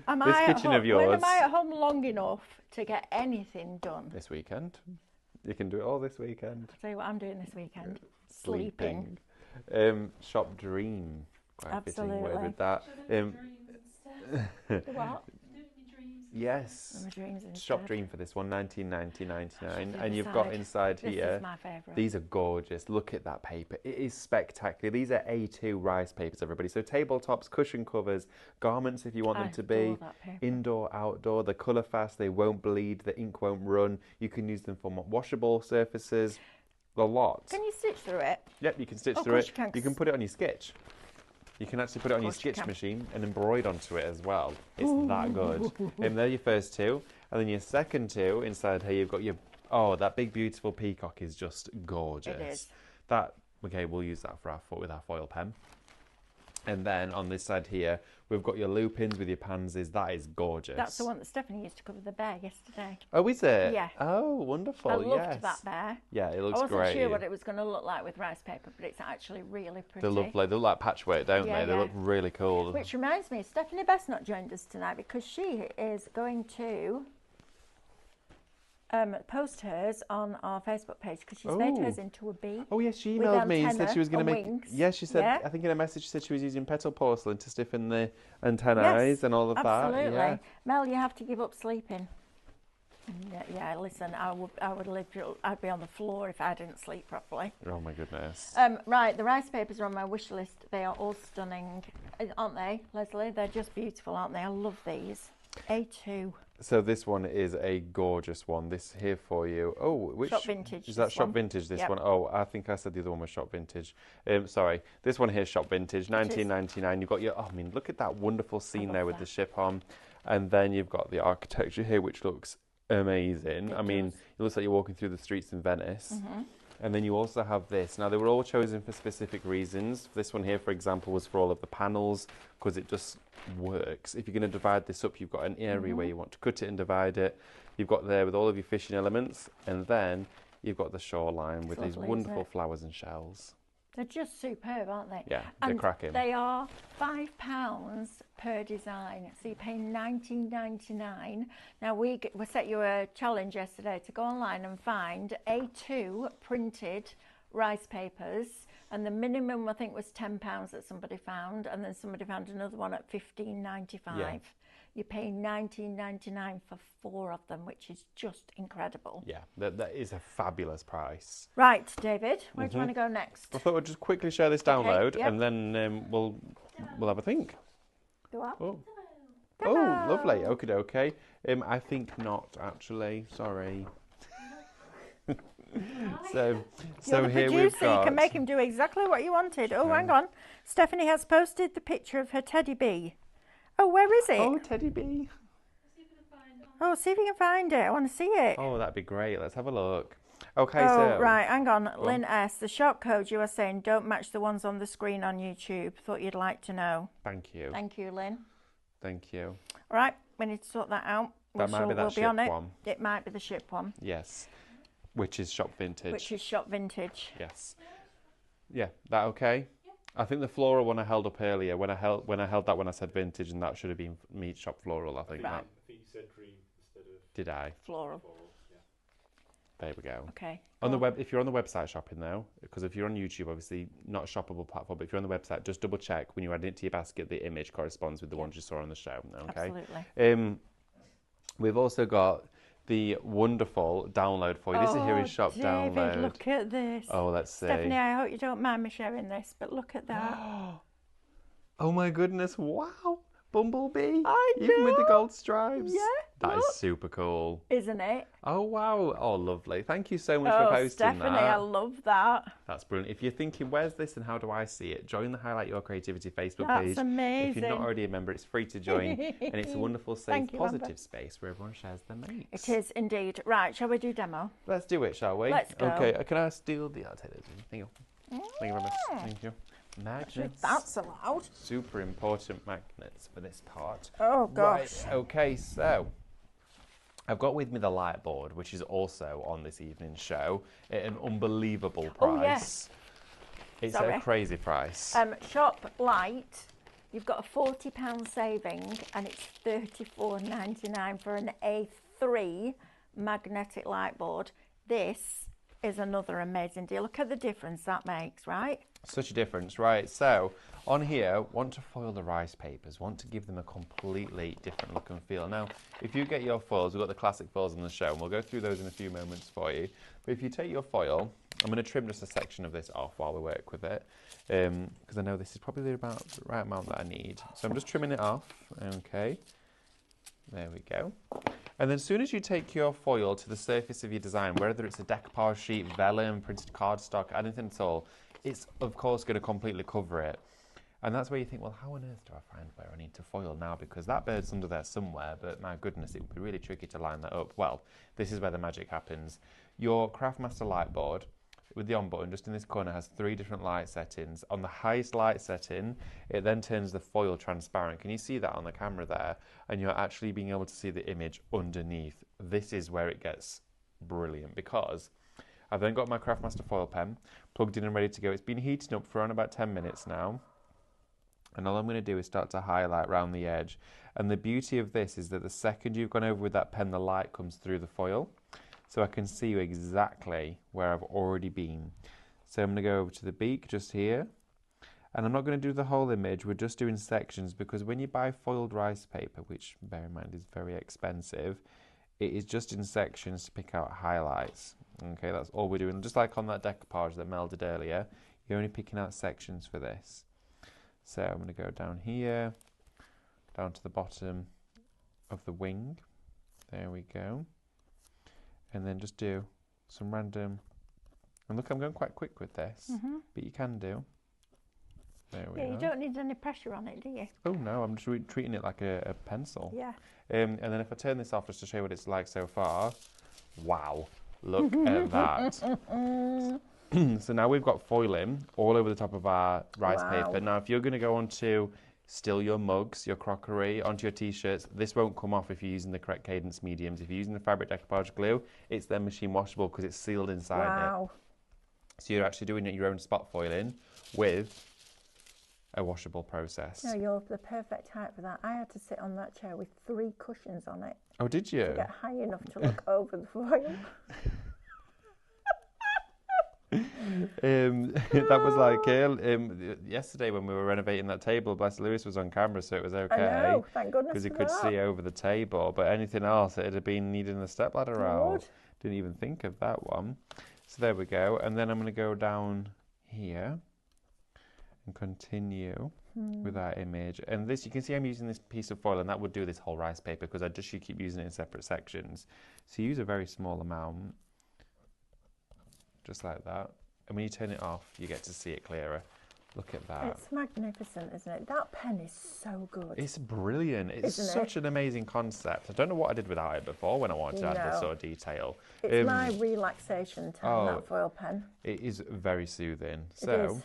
am This I at kitchen home? of yours. When am I at home long enough to get anything done? This weekend. You can do it all this weekend. I'll tell you what I'm doing this weekend. Sleeping. Shop Dream. Quite a fitting word Absolutely. with that. So do your dreams instead. The what? Do your dreams Yes. My dreams instead. Shop dream for this one, 19.99, the and you've side. got inside This here. is my favourite. These are gorgeous. Look at that paper. It is spectacular. These are A2 rice papers, everybody. So tabletops, cushion covers, garments if you want them to be. adore that paper. Indoor, outdoor. They're colour fast. They won't bleed. The ink won't run. You can use them for washable surfaces. A lot. Can you stitch through it? Yep, you can stitch Of through course it. you can. You can put it on your sketch. You can actually put it on your course you sketch can. machine and embroider onto it as well. It's that good. And they're your first two. And then your second two, inside here, you've got your... Oh, that big, beautiful peacock is just gorgeous. It is. That... Okay, we'll use that for our foot with our foil pen. And then on this side here, we've got your lupins with your pansies. That is gorgeous. That's the one that Stephanie used to cover the bear yesterday. Oh, is it? Yeah. Oh, wonderful. I loved yes. that bear. Yeah, it I looks wasn't great. sure what it was going to look like with rice paper, but it's actually really pretty. They're lovely. They look like patchwork, don't Yeah, they? They yeah. look really cool. Which reminds me, Stephanie Best not joined us tonight because she is going to post hers on our Facebook page because she's made Oh. hers into a bee. Oh yes, she with emailed me and said antenna she was going to and make. wings. Yeah, she said. Yeah. I think in a message she said she was using petal porcelain to stiffen the antennae and all of absolutely. that. Yeah. Mel, you have to give up sleeping. Yeah, listen, I'd be on the floor if I didn't sleep properly. Oh my goodness. Right, the rice papers are on my wish list. They are all stunning, aren't they, Leslie? They're just beautiful, aren't they? I love these. A2. So this one is a gorgeous one. This here for you. Oh, which Shop Vintage, is that? this Shop one. Vintage. This Yep. one. Oh, I think I said the other one was Shop Vintage. Sorry, this one here, Shop Vintage, 19.99. You've got your. Oh, I mean, look at that wonderful scene love there with that. the ship on, and then you've got the architecture here, which looks amazing. I mean, does. it looks like you're walking through the streets in Venice. Mm-hmm. And then you also have this. Now, they were all chosen for specific reasons. This one here, for example, was for all of the panels because it just works. If you're going to divide this up, you've got an area where you want to cut it and divide it. You've got there with all of your fishing elements. And then you've got the shoreline with these lovely, isn't wonderful it? flowers and shells. They're just superb, aren't they? Yeah, they're And cracking. they are £5 per design, so you're paying $19.99. Now we set you a challenge yesterday to go online and find A2 printed rice papers, and the minimum I think was £10 that somebody found, and then somebody found another one at $15.95. Yeah. You're paying $19.99 for 4 of them, which is just incredible. Yeah, that is a fabulous price. Right, David, where do you want to go next? I thought we'd just quickly share this download yep. and then we'll have a think. Go on. Oh. Oh, lovely. Okay. I think not actually. Sorry. so You're the here producer, we've got. you can make him do exactly what you wanted. Oh, hang on. Stephanie has posted the picture of her teddy bee. Oh, where is it? Oh, teddy bee. Oh, see if you can find it. I want to see it. Oh, that'd be great. Let's have a look. Okay, Oh, so right, hang on. Lynn S. The shop code you are saying don't match the ones on the screen on YouTube. Thought you'd like to know. Thank you. Thank you, Lynn. Thank you. All right, we need to sort that out. That might be that we'll be on ship it. one. It might be the ship one, Yes. Which is Shop Vintage. which is Shop Vintage. Yes. Yeah, that okay? I think the floral one I held up earlier when I held that one I said vintage, and that should have been me Shop Floral. I think Right. that. I think you said cream instead of Did I? Floral. floral. Yeah. There we go. Okay. On the web, if you're on the website shopping though, because if you're on YouTube, obviously not a shoppable platform, but if you're on the website, just double check when you add it to your basket, the image corresponds with the ones you saw on the show. Okay. Absolutely. We've also got the wonderful download for you. This is here is Shop David, Download. look at this. Oh, let's see. Stephanie, I hope you don't mind me sharing this, but look at that. Oh my goodness! Wow, Bumblebee. I Even with the know. gold stripes. Yeah, That is look. super cool. Isn't it? Oh wow! Oh, lovely. Thank you so much for Oh, posting Stephanie, that. I love that. That's brilliant. If you're thinking, where's this and how do I see it? Join the Highlight Your Creativity Facebook That's page. If amazing. you're not already a member, it's free to join. And it's a wonderful, safe, Thank you, positive Amber. space where everyone shares their mates. It is indeed. Right, shall we do demo? Let's do it, shall we? Let's go. Okay, can I steal the... I'll take this. Thank you. Thank you very much. Thank you. Not sure if Magnets. that's allowed. Super important magnets for this part. Oh, gosh. Right, okay, so... I've got with me the light board, which is also on this evening's show at an unbelievable price. Oh, yes. It's Sorry. a crazy price. Shop Light, you've got a £40 saving and it's $34.99 for an A3 magnetic light board. This is another amazing deal. Look at the difference that makes, right? Such a difference, right? So on here, want to foil the rice papers, want to give them a completely different look and feel. Now, if you get your foils, we've got the classic foils on the show, and we'll go through those in a few moments for you. But if you take your foil, I'm going to trim just a section of this off while we work with it, because I know this is probably about the right amount that I need. So I'm just trimming it off, okay. There we go. And then as soon as you take your foil to the surface of your design, whether it's a decoupage sheet, vellum, printed cardstock, anything at all, it's of course going to completely cover it. And that's where you think, well, how on earth do I find where I need to foil now? Because that bird's under there somewhere, but my goodness, it would be really tricky to line that up. Well, this is where the magic happens. Your Craftmaster light board, with the on button, just in this corner, has 3 different light settings. On the highest light setting, it then turns the foil transparent. Can you see that on the camera there? And you're actually being able to see the image underneath. This is where it gets brilliant, because I've then got my Craftmaster foil pen plugged in and ready to go. It's been heating up for around about 10 minutes now. And all I'm going to do is start to highlight around the edge. And the beauty of this is that the second you've gone over with that pen, the light comes through the foil. So I can see exactly where I've already been. So I'm going to go over to the beak just here. And I'm not going to do the whole image, we're just doing sections, because when you buy foiled rice paper, which bear in mind is very expensive, it is just in sections to pick out highlights. Okay, that's all we're doing. Just like on that decoupage that Mel did earlier, you're only picking out sections for this. So I'm going to go down here, down to the bottom of the wing. There we go. And then just do some random, and look, I'm going quite quick with this, but you can do. There we are. You don't need any pressure on it, do you? Oh no, I'm just treating it like a pencil. Yeah. And then if I turn this off just to show you what it's like so far, wow, look at that. So now we've got foiling all over the top of our rice paper. Now if you're going to go on to still your mugs, your crockery, onto your t-shirts, this won't come off if you're using the correct cadence mediums. If you're using the fabric decoupage glue, it's then machine washable because it's sealed inside it. So you're actually doing your own spot foiling with a washable process. No, you're the perfect height for that. I had to sit on that chair with 3 cushions on it. Oh, did you? To get high enough to look over the foil. That was like yesterday when we were renovating that table. Bless Lewis was on camera, so it was okay. I know, thank goodness, because he could see over the table. But anything else, it'd have been needing the stepladder out. Didn't even think of that one. So there we go. And then I'm going to go down here and continue with our image. And this, you can see I'm using this piece of foil, and that would do this whole rice paper because I just keep using it in separate sections. So you use a very small amount. Just like that. And when you turn it off, you get to see it clearer. Look at that. It's magnificent, isn't it? That pen is so good. It's brilliant. It's Isn't such an amazing concept. I don't know what I did without it before when I wanted to add this sort of detail. It's my relaxation time, that foil pen. It is very soothing. It So, is.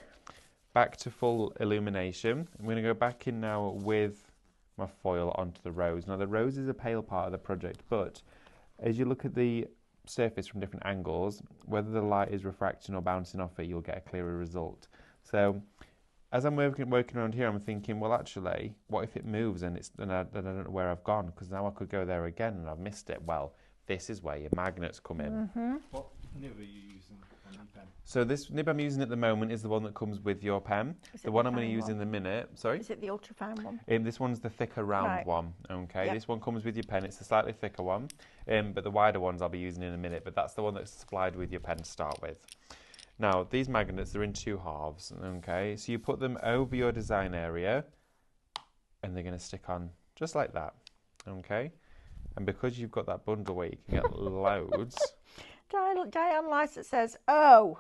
back to full illumination. I'm going to go back in now with my foil onto the rose. Now, the rose is a pale part of the project, but as you look at the surface from different angles, whether the light is refracting or bouncing off it, you'll get a clearer result. So as I'm working around here, I'm thinking, well, actually, what if it moves and I don't know where I've gone, because now I could go there again and I've missed it. Well, this is where your magnets come in. What nib are you using on your pen? So this nib I'm using at the moment is the one that comes with your pen. The one I'm going to use in a minute. Sorry? Is it the ultra fine one? This one's the thicker round one. Okay, Yep. This one comes with your pen. It's the slightly thicker one, but the wider ones I'll be using in a minute. But that's the one that's supplied with your pen to start with. Now these magnets are in 2 halves. Okay, so you put them over your design area, and they're going to stick on just like that. Okay, and because you've got that bundle where you can get loads. Diane Lysett says, oh,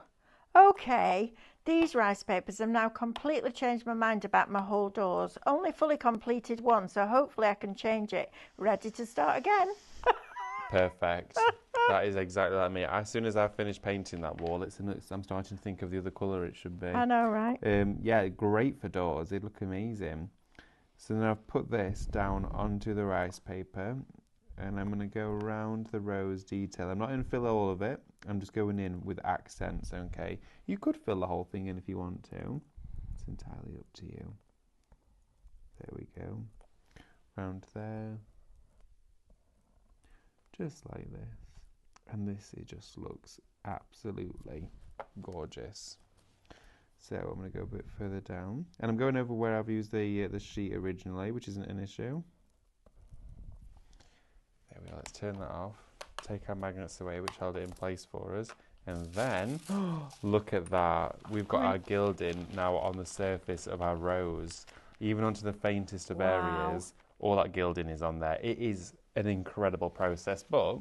okay, these rice papers have now completely changed my mind about my whole doors. Only fully completed one, so hopefully I can change it. Ready to start again. Perfect. That is exactly like me. As soon as I finish painting that wall, I'm starting to think of the other colour it should be. I know, right? Yeah, great for doors. They look amazing. So then I've put this down onto the rice paper, and I'm going to go around the rose detail. I'm not going to fill all of it. I'm just going in with accents, okay? You could fill the whole thing in if you want to. It's entirely up to you. There we go. Round there. Just like this. And this, it just looks absolutely gorgeous. So I'm going to go a bit further down, and I'm going over where I've used the sheet originally, which isn't an issue. There we go. Let's turn that off. Take our magnets away, which hold it in place for us, and then look at that. We've got our gilding now on the surface of our rose, even onto the faintest of areas. All that gilding is on there. It is an incredible process, but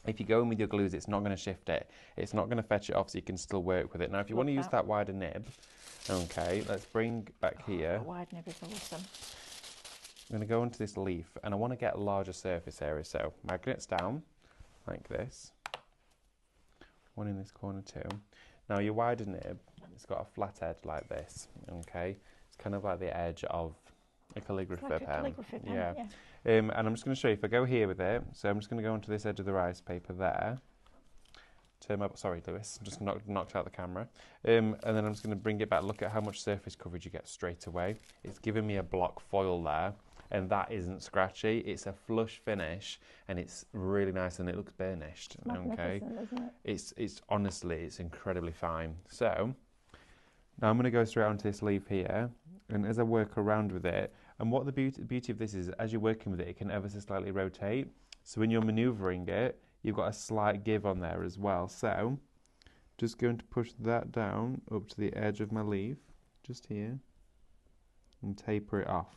if you go in with your glues, it's not going to shift it. It's not going to fetch it off, so you can still work with it. Now, if you want to use that wider nib, okay, let's bring back here. The wide nib is awesome. I'm going to go into this leaf, and I want to get a larger surface area. So magnets down, like this. One in this corner too. Now, your wider nib, it's got a flat edge like this, okay? It's kind of like the edge of a calligraphy pen. Calligraphy pen, yeah. And I'm just going to show you, if I go here with it, so I'm just going to go onto this edge of the rice paper there. Turn my, sorry Lewis, just knocked out the camera. And then I'm just going to bring it back, look at how much surface coverage you get straight away. It's giving me a block foil there, and that isn't scratchy. It's a flush finish, and it's really nice, and it looks burnished. Okay, isn't it? It's honestly, it's incredibly fine. So now I'm going to go straight onto this leaf here, and as I work around with it, and what the beauty of this is, as you're working with it, it can ever so slightly rotate. So when you're manoeuvring it, you've got a slight give on there as well. So just going to push that down up to the edge of my leaf, just here, and taper it off.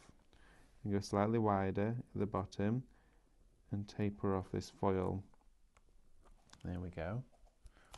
And go slightly wider at the bottom, and taper off this foil. There we go.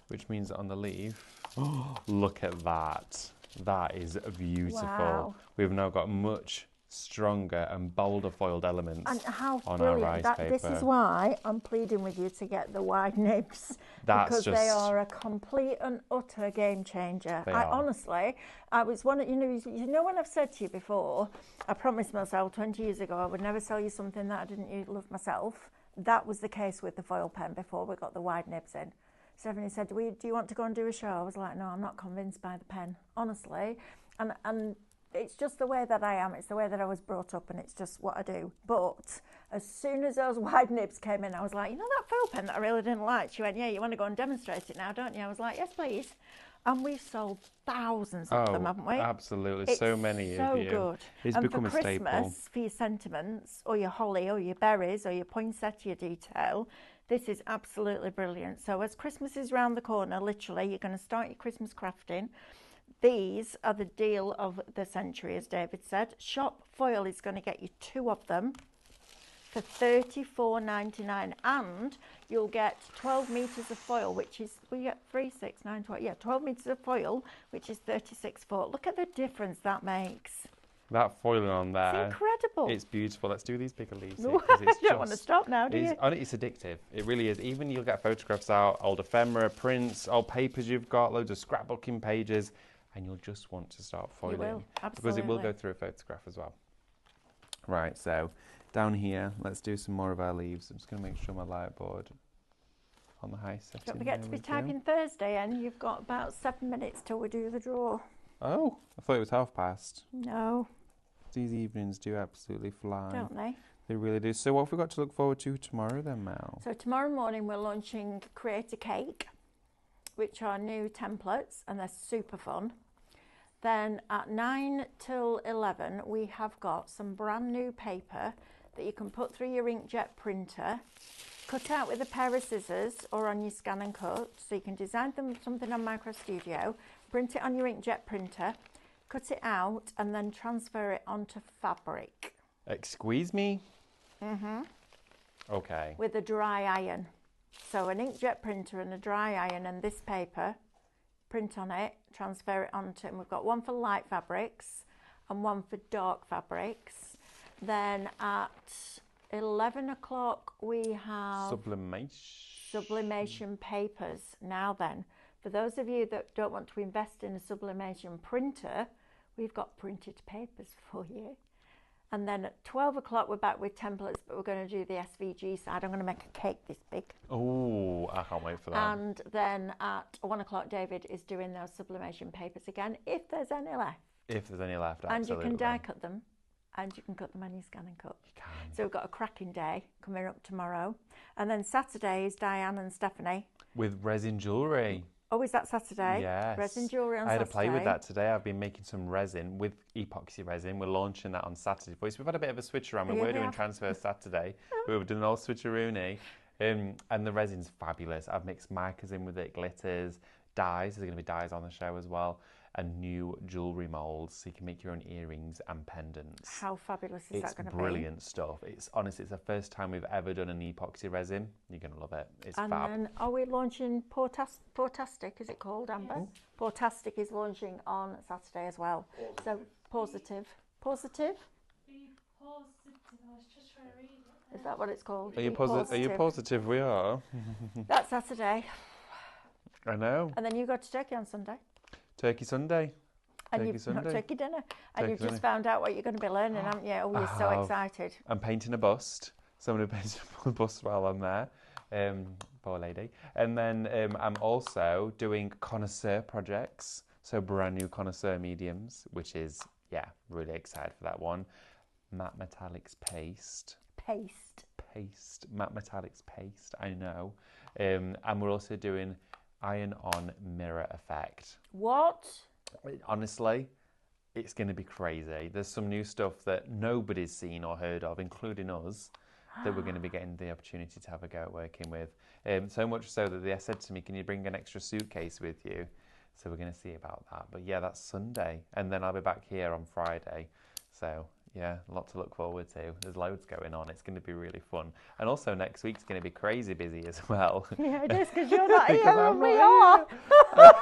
Which means that on the leaf, oh, look at that. That is beautiful. Wow. We've now got much stronger and bolder foiled elements and how on brilliant. our rice paper. This is why I'm pleading with you to get the wide nibs, because they are a complete and utter game changer. Honestly, I was one of, you know when I've said to you before, I promised myself 20 years ago I would never sell you something that I didn't love myself. That was the case with the foil pen before we got the wide nibs in. Stephanie said, do you want to go and do a show? I was like, no, I'm not convinced by the pen, honestly. And it's just the way that I am. It's the way that I was brought up, and it's just what I do. But as soon as those wide nibs came in, I was like, you know that foil pen that I really didn't like? She went, yeah, you want to go and demonstrate it now, don't you? I was like, yes, please. And we've sold thousands of them, haven't we? Absolutely. It's so many so of you. Good. It's and become for a Christmas, staple. for your sentiments, or your holly, or your berries, or your poinsettia detail, this is absolutely brilliant. So as Christmas is round the corner, literally, you're going to start your Christmas crafting. These are the deal of the century, as David said. Shop Foil is going to get you 2 of them for $34.99, and you'll get 12 metres of foil, which is, we get 3, 6, 9, 12, yeah, 12 metres of foil, which is 36.4. Look at the difference that makes. That foiling on there. It's incredible. It's beautiful. Let's do these bigger leaves. You don't want to stop now, do you? It's addictive. It really is. Even you'll get photographs out, old ephemera, prints, old papers you've got, loads of scrapbooking pages, and you'll just want to start foiling. You will, absolutely. Because it will go through a photograph as well. Right, so down here, let's do some more of our leaves. I'm just going to make sure my light board on the high setting. Don't forget to be typing Thursday, and you've got about 7 minutes till we do the draw. Oh, I thought it was past. No. These evenings do absolutely fly. Don't they? They really do. So what have we got to look forward to tomorrow then, Mel? So tomorrow morning we're launching Create a Cake, which are new templates, and they're super fun. Then at 9 till 11 we have got some brand new paper that you can put through your inkjet printer, cut out with a pair of scissors or on your scan and cut, so you can design something on Micro Studio, print it on your inkjet printer, cut it out, and then transfer it onto fabric. Squeeze me? Mm-hmm. Okay. With a dry iron. So an inkjet printer and a dry iron and this paper, print on it, transfer it onto, and we've got one for light fabrics and one for dark fabrics. Then at 11 o'clock we have sublimation papers. Now then, for those of you that don't want to invest in a sublimation printer, we've got printed papers for you. And then at 12 o'clock we're back with templates, but we're going to do the SVG side. I'm going to make a cake this big. Oh, I can't wait for that. And then at 1 o'clock David is doing those sublimation papers again, if there's any left. If there's any left, absolutely. And you can die cut them. and you can cut them any scan and cut. You can. So we've got a cracking day coming up tomorrow. And then Saturday is Diane and Stephanie. With resin jewellery. Oh, is that Saturday? Yes. Resin jewellery on I had Saturday. to play with that today. I've been making some resin with epoxy resin. We're launching that on Saturday. Boys, we've had a bit of a switch around. We Yeah, were we doing have. transfer Saturday. We were doing an old switcheroony. And the resin's fabulous. I've mixed micas in with it, glitters, dyes. There's going to be dyes on the show as well. And new jewellery moulds, so you can make your own earrings and pendants. How fabulous is that going to be? It's brilliant stuff. It's honestly, it's the first time we've ever done an epoxy resin. You're going to love it. It's And fab. then are we launching Portastic, is it called, Amber? Yes. Portastic is launching on Saturday as well. So positive. Positive? Be positive. I was just trying to read it. Is that what it's called? Are you Be positive? We are. That's Saturday. I know. And then you go to Turkey on Sunday. Turkey Sunday. And Turkey you've Sunday. not turkey dinner. And Turkey you've just Sunday. found out what you're going to be learning, haven't you? Oh, you're so have. excited. I'm painting a bust. Someone who painted a bust while I'm there. Poor lady. And then I'm also doing connoisseur projects. So brand new connoisseur mediums, which is, yeah, really excited for that one. Matte Metallics paste. Paste. Matte Metallics paste, I know. And we're also doing iron-on mirror effect. What? Honestly, it's going to be crazy. There's some new stuff that nobody's seen or heard of, including us, that we're going to be getting the opportunity to have a go at working with. So much so that they said to me, can you bring an extra suitcase with you? So we're going to see about that. But yeah, that's Sunday. And then I'll be back here on Friday. So yeah, a lot to look forward to. There's loads going on. It's going to be really fun. And also next week's going to be crazy busy as well. Yeah, it is, because you're not here Because and I'm we not are.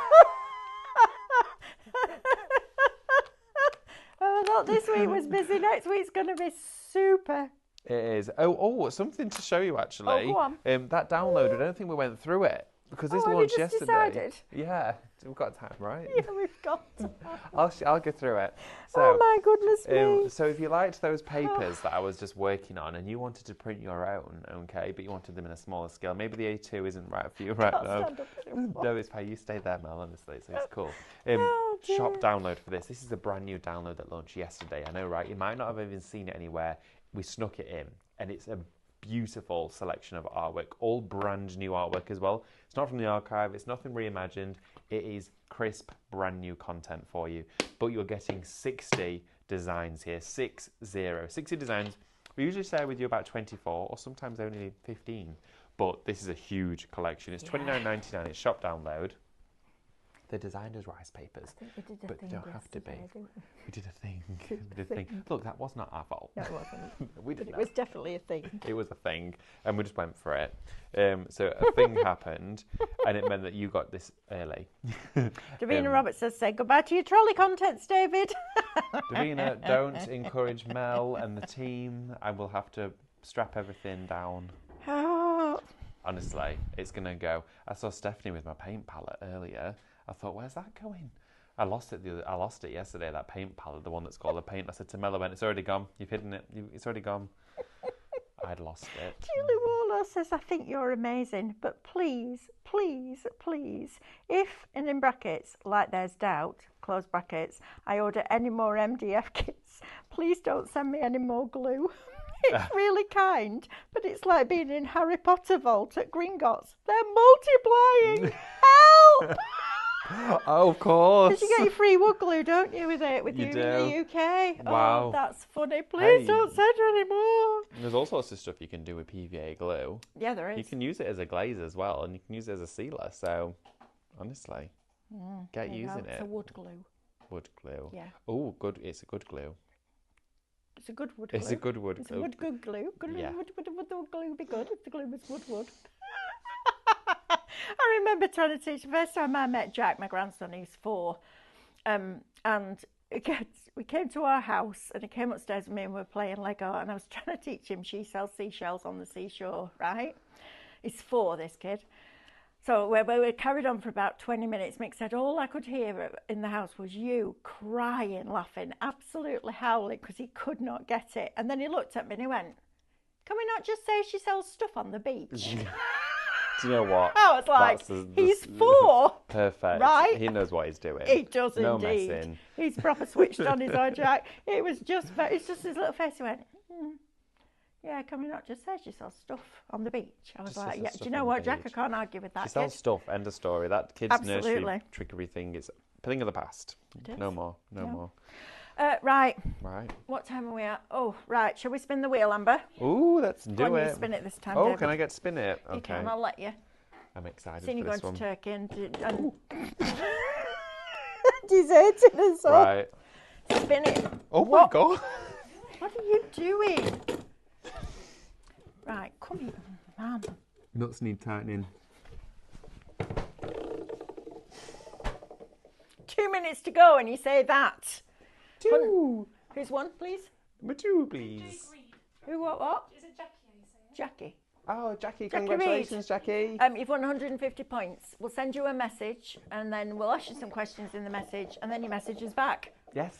Oh, I thought this week was busy. Next week's going to be super. It is. Oh, something to show you actually. Oh, go on. That download, I don't think we went through it because this Oh, have you launched just yesterday. decided? Yeah, we've got time, right? Yeah, we've got. I'll go through it. So, Oh my goodness me. so if you liked those papers that I was just working on and you wanted to print your own, okay, but you wanted them in a smaller scale, maybe the A2 isn't right for you right Can't now. stand up anymore. No, it's fine. You stay there, Mel, honestly, so it's cool. Oh, dear. Shop download for this. This is a brand new download that launched yesterday. I know, right? You might not have even seen it anywhere. We snuck it in, and it's a beautiful selection of artwork, all brand new artwork as well. It's not from the archive. It's nothing reimagined. It is crisp, brand new content for you. But you're getting 60 designs here, 60 designs. We usually share with you about 24 or sometimes only 15. But this is a huge collection. It's $29.99. It's shop download. They're designed as rice papers, I think we did a but they thing don't have to be. yesterday, didn't we? We did a thing. We did a thing. Look, that was not our fault. No, it wasn't. We But did it that. was definitely a thing. It was a thing, and we just went for it. So a thing happened, and it meant that you got this early. Davina Roberts says, say goodbye to your trolley contents, David. Davina, don't encourage Mel and the team. I will have to strap everything down. Oh, Honestly, it's going to go. I saw Stephanie with my paint palette earlier. I thought, where's that going? I lost it yesterday, that paint palette, the one that's got all the paint. I said to Mel, I went, it's already gone. You've hidden it. It's already gone. I'd lost it. Julie Waller says, I think you're amazing, but please, please, please, if, and in brackets, like there's doubt, close brackets, I order any more MDF kits, please don't send me any more glue. It's really kind, but it's like being in Harry Potter vault at Gringotts. They're multiplying. Help! Oh, of course. Because you get your free wood glue, don't you, with it, with You you do. in the UK? Wow. Oh, that's funny. Please Hey. don't send her any more. There's all sorts of stuff you can do with PVA glue. Yeah, there is. You can use it as a glaze as well, and you can use it as a sealer. So, honestly, get There you go. using It's it. a wood glue. Wood glue. Yeah. Oh, good. It's a good glue. It's a good wood glue. It's a good wood It's a glue. good glue. Good Yeah. would the glue be good if the glue was wood? I remember trying to teach the first time I met Jack, my grandson, he's 4, and we came to our house and he came upstairs with me and we were playing Lego and I was trying to teach him she sells seashells on the seashore, right? He's 4, this kid. So we carried on for about 20 minutes. Mick said, all I could hear in the house was you crying, laughing, absolutely howling because he could not get it. And then he looked at me and he went, can we not just say she sells stuff on the beach? Do you know what? I was like, That's he's 4. Perfect. Right? He knows what he's doing. He does no indeed. messing. He's proper switched on his own Jack. It was just, it's just his little face. He went, yeah, can we not just say she sells stuff on the beach? I was Just like, sells yeah, stuff do you know on the what, Jack? I beach. can't argue with that. She sells stuff. End of story. That kid's nursery Absolutely. trickery thing is a thing of the past. It is. No more. No more. Right. Right. What time are we at? Oh, right. Shall we spin the wheel, Amber? Ooh, let's do Go on, it. you spin it this time, Oh, David. can I get to spin it? Okay. You can, I'll let you. I'm excited Seen you for going this one. to Turkey and deserting us all. Right. Spin it. Oh What? my god. What are you doing? Right, come here, man. Nuts need tightening. 2 minutes to go and you say that. 2. Who's won, please? Number 2, please. Who, what? Is it Jackie? Are you saying? Jackie. Oh, Jackie, Jackie congratulations, Jackie. You've won 150 points. We'll send you a message and then we'll ask you some questions in the message and then your message is back. Yes,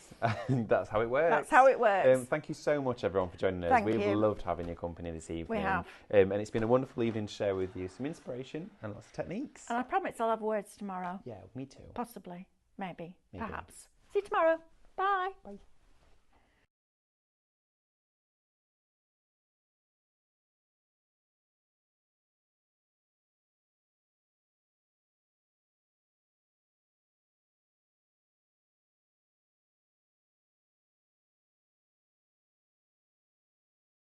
that's how it works. That's how it works. Thank you so much, everyone, for joining us. Thank We've you. loved having your company this evening. We have. And it's been a wonderful evening to share with you some inspiration and lots of techniques. And I promise I'll have words tomorrow. Yeah, me too. Possibly. Maybe. Maybe. Perhaps. See you tomorrow. Bye. Bye.